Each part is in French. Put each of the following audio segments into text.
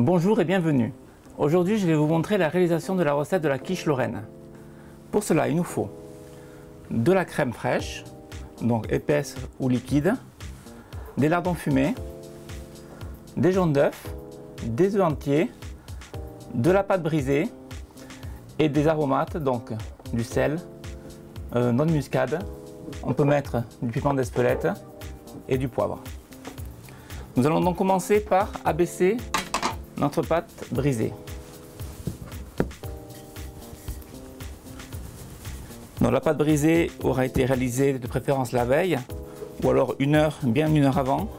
Bonjour et bienvenue. Aujourd'hui, je vais vous montrer la réalisation de la recette de la quiche lorraine. Pour cela, il nous faut de la crème fraîche, donc épaisse ou liquide, des lardons fumés, des jaunes d'œufs, des œufs entiers, de la pâte brisée et des aromates, donc du sel, noix de muscade. On peut mettre du piment d'Espelette et du poivre. Nous allons donc commencer par abaisser notre pâte brisée. Donc la pâte brisée aura été réalisée de préférence la veille ou alors bien une heure avant,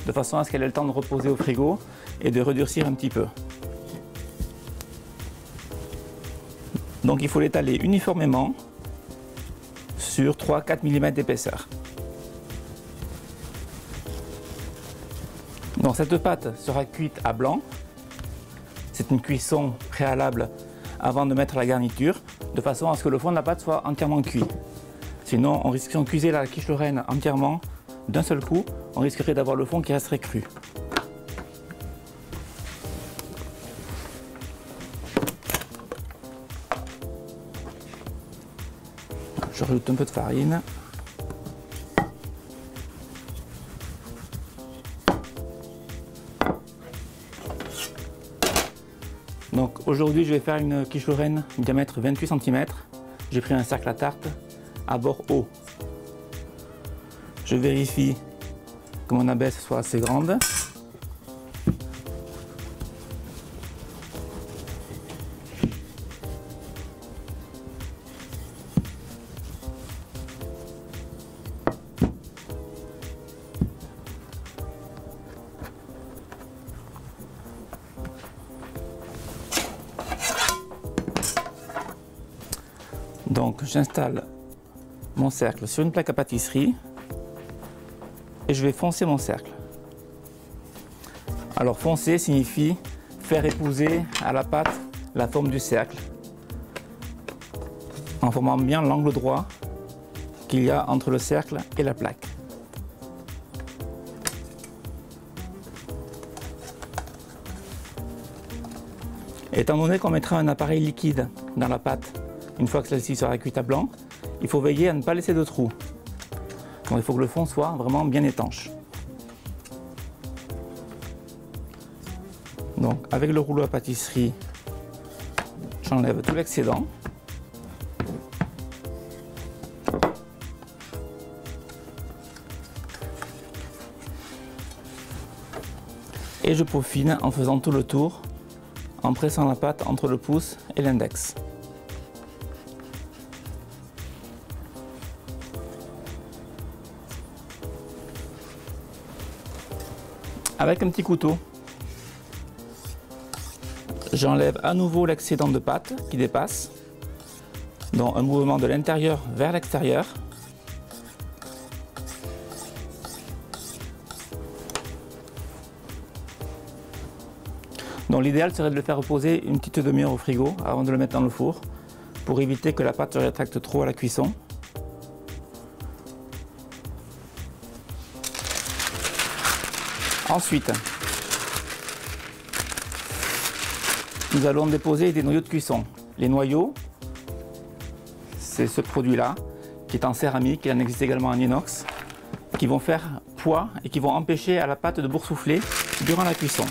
de façon à ce qu'elle ait le temps de reposer au frigo et de redurcir un petit peu. Donc il faut l'étaler uniformément sur 3-4 mm d'épaisseur. Donc cette pâte sera cuite à blanc. C'est une cuisson préalable avant de mettre la garniture, de façon à ce que le fond de la pâte soit entièrement cuit. Sinon, si on cuisait la quiche lorraine entièrement d'un seul coup, on risquerait d'avoir le fond qui resterait cru. Je rajoute un peu de farine. Donc aujourd'hui je vais faire une quiche lorraine diamètre 28 cm. J'ai pris un cercle à tarte à bord haut. Je vérifie que mon abaisse soit assez grande. Donc j'installe mon cercle sur une plaque à pâtisserie et je vais foncer mon cercle. Alors foncer signifie faire épouser à la pâte la forme du cercle en formant bien l'angle droit qu'il y a entre le cercle et la plaque. Étant donné qu'on mettra un appareil liquide dans la pâte une fois que celle-ci sera cuite à blanc, il faut veiller à ne pas laisser de trous. Donc il faut que le fond soit vraiment bien étanche. Donc avec le rouleau à pâtisserie, j'enlève tout l'excédent. Et je peaufine en faisant tout le tour, en pressant la pâte entre le pouce et l'index. Avec un petit couteau, j'enlève à nouveau l'excédent de pâte qui dépasse, donc un mouvement de l'intérieur vers l'extérieur. Donc l'idéal serait de le faire reposer une petite demi-heure au frigo avant de le mettre dans le four, pour éviter que la pâte se rétracte trop à la cuisson. Ensuite, nous allons déposer des noyaux de cuisson. Les noyaux, c'est ce produit-là, qui est en céramique, il en existe également en inox, qui vont faire poids et qui vont empêcher à la pâte de boursoufler durant la cuisson.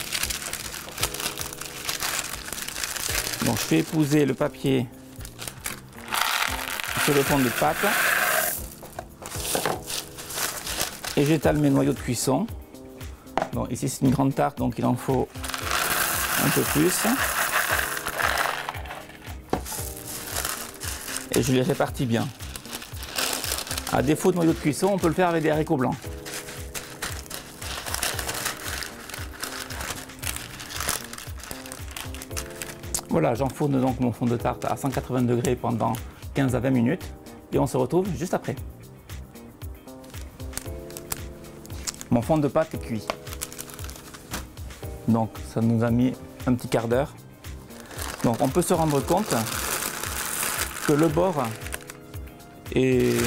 Donc je fais épouser le papier sur le fond de pâte et j'étale mes noyaux de cuisson. Bon, ici c'est une grande tarte, donc il en faut un peu plus. Et je les répartis bien. À défaut de noyaux de cuisson, on peut le faire avec des haricots blancs. Voilà, j'enfourne donc mon fond de tarte à 180 degrés pendant 15 à 20 minutes et on se retrouve juste après. Mon fond de pâte est cuit. Donc ça nous a mis un petit quart d'heure. Donc on peut se rendre compte que le bord est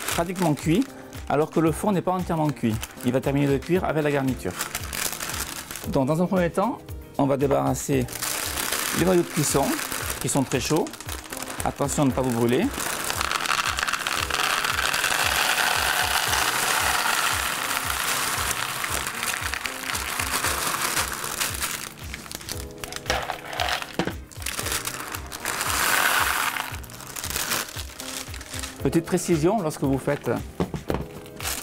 pratiquement cuit alors que le fond n'est pas entièrement cuit. Il va terminer de cuire avec la garniture. Donc dans un premier temps, on va débarrasser les noyaux de cuisson qui sont très chauds. Attention de ne pas vous brûler. Petite précision, lorsque vous faites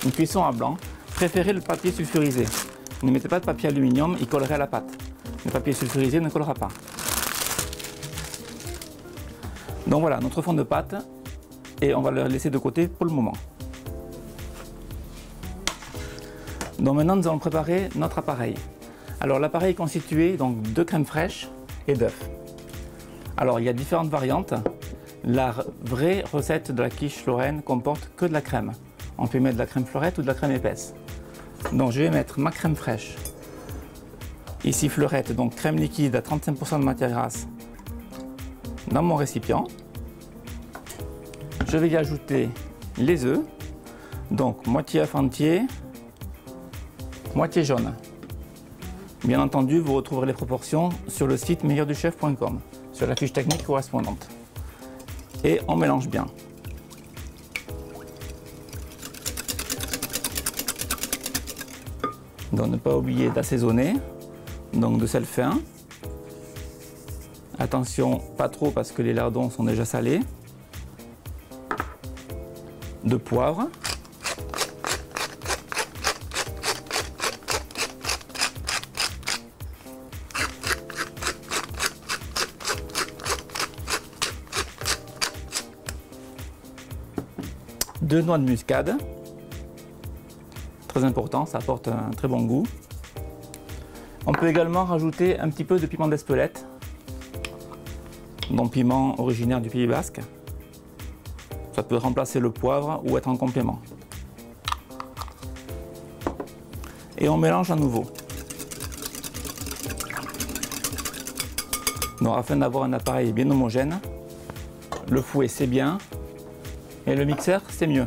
une cuisson à blanc, préférez le papier sulfurisé. Ne mettez pas de papier aluminium, il collerait à la pâte. Le papier sulfurisé ne collera pas. Donc voilà, notre fond de pâte, et on va le laisser de côté pour le moment. Donc maintenant, nous allons préparer notre appareil. Alors l'appareil est constitué donc de crème fraîche et d'œufs. Alors il y a différentes variantes. La vraie recette de la quiche lorraine comporte que de la crème. On peut mettre de la crème fleurette ou de la crème épaisse. Donc je vais mettre ma crème fraîche, ici fleurette, donc crème liquide à 35% de matière grasse, dans mon récipient. Je vais y ajouter les œufs, donc moitié œuf entier, moitié jaune. Bien entendu, vous retrouverez les proportions sur le site meilleurduchef.com, sur la fiche technique correspondante. Et on mélange bien. Donc ne pas oublier d'assaisonner, donc de sel fin. Attention, pas trop parce que les lardons sont déjà salés. De poivre. De noix de muscade. Très important, ça apporte un très bon goût. On peut également rajouter un petit peu de piment d'Espelette, donc piment originaire du Pays Basque. Ça peut remplacer le poivre ou être en complément. Et on mélange à nouveau. Donc afin d'avoir un appareil bien homogène, le fouet c'est bien et le mixeur c'est mieux.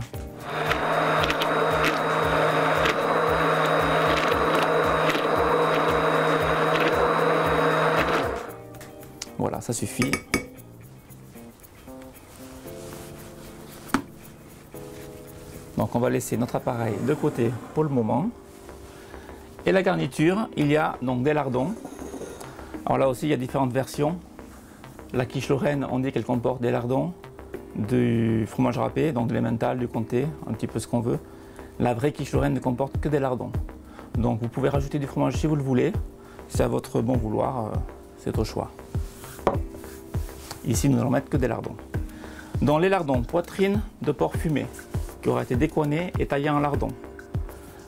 Voilà, ça suffit. Donc on va laisser notre appareil de côté pour le moment. Et la garniture, il y a donc des lardons. Alors là aussi, il y a différentes versions. La quiche lorraine, on dit qu'elle comporte des lardons, du fromage râpé, donc de l'emmental, du comté, un petit peu ce qu'on veut. La vraie quiche lorraine ne comporte que des lardons. Donc vous pouvez rajouter du fromage si vous le voulez. C'est à votre bon vouloir, c'est au choix. Ici, nous n'allons mettre que des lardons. Dans les lardons, poitrine de porc fumé, qui aura été décoignée et taillée en lardons.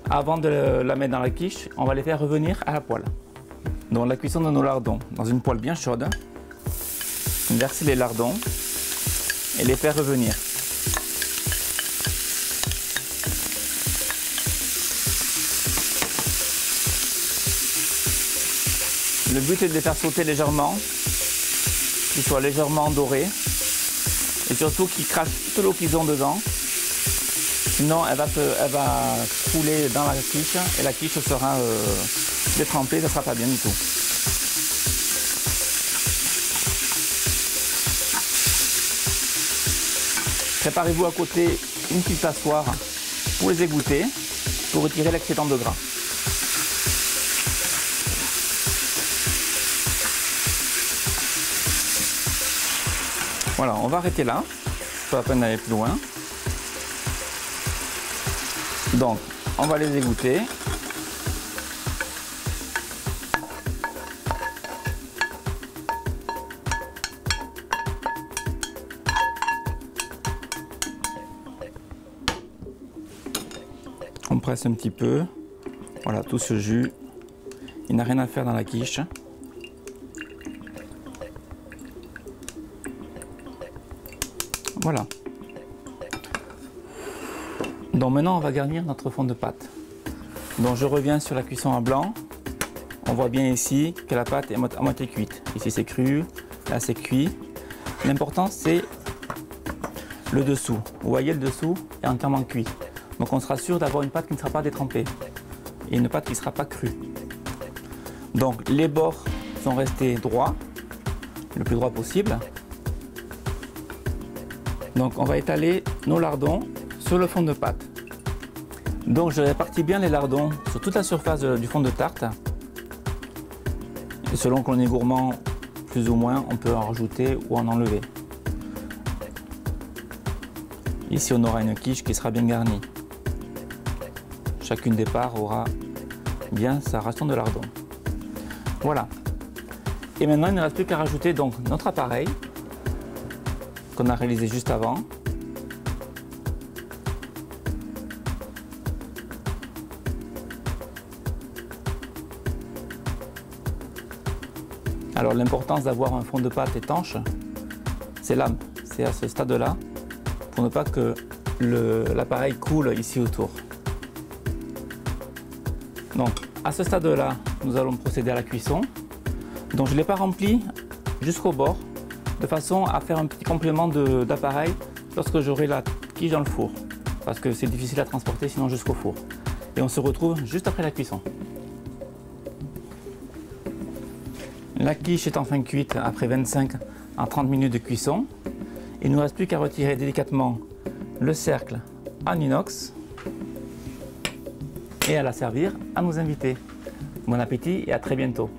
Avant de la mettre dans la quiche, on va les faire revenir à la poêle. Donc la cuisson de nos lardons, dans une poêle bien chaude, verser les lardons et les faire revenir. Le but est de les faire sauter légèrement, qu'ils soient légèrement dorés et surtout qu'ils crachent toute l'eau qu'ils ont dedans. Sinon, elle va couler dans la quiche et la quiche sera détrempée, ça ne sera pas bien du tout. Préparez-vous à côté une petite passoire pour les égoutter, pour retirer l'excédent de gras. Voilà, on va arrêter là, pas la peine d'aller plus loin. Donc, on va les égoutter. On presse un petit peu. Voilà, tout ce jus, il n'a rien à faire dans la quiche. Voilà. Donc maintenant on va garnir notre fond de pâte. Donc je reviens sur la cuisson à blanc. On voit bien ici que la pâte est à moitié cuite. Ici c'est cru, là c'est cuit. L'important c'est le dessous. Vous voyez, le dessous est entièrement cuit. Donc on sera sûr d'avoir une pâte qui ne sera pas détrempée et une pâte qui ne sera pas crue. Donc les bords sont restés droits, le plus droit possible. Donc on va étaler nos lardons sur le fond de pâte. Donc je répartis bien les lardons sur toute la surface du fond de tarte. Et selon qu'on est gourmand, plus ou moins, on peut en rajouter ou en enlever. Ici on aura une quiche qui sera bien garnie. Chacune des parts aura bien sa ration de lardons. Voilà. Et maintenant il ne reste plus qu'à rajouter donc notre appareil qu'on a réalisé juste avant. Alors l'importance d'avoir un fond de pâte étanche, c'est là, c'est à ce stade-là, pour ne pas que l'appareil coule ici autour. Donc à ce stade-là, nous allons procéder à la cuisson. Donc je ne l'ai pas rempli jusqu'au bord, de façon à faire un petit complément d'appareil lorsque j'aurai la quiche dans le four, parce que c'est difficile à transporter sinon jusqu'au four. Et on se retrouve juste après la cuisson. La quiche est enfin cuite après 25 à 30 minutes de cuisson. Il ne nous reste plus qu'à retirer délicatement le cercle en inox et à la servir à nos invités. Bon appétit et à très bientôt.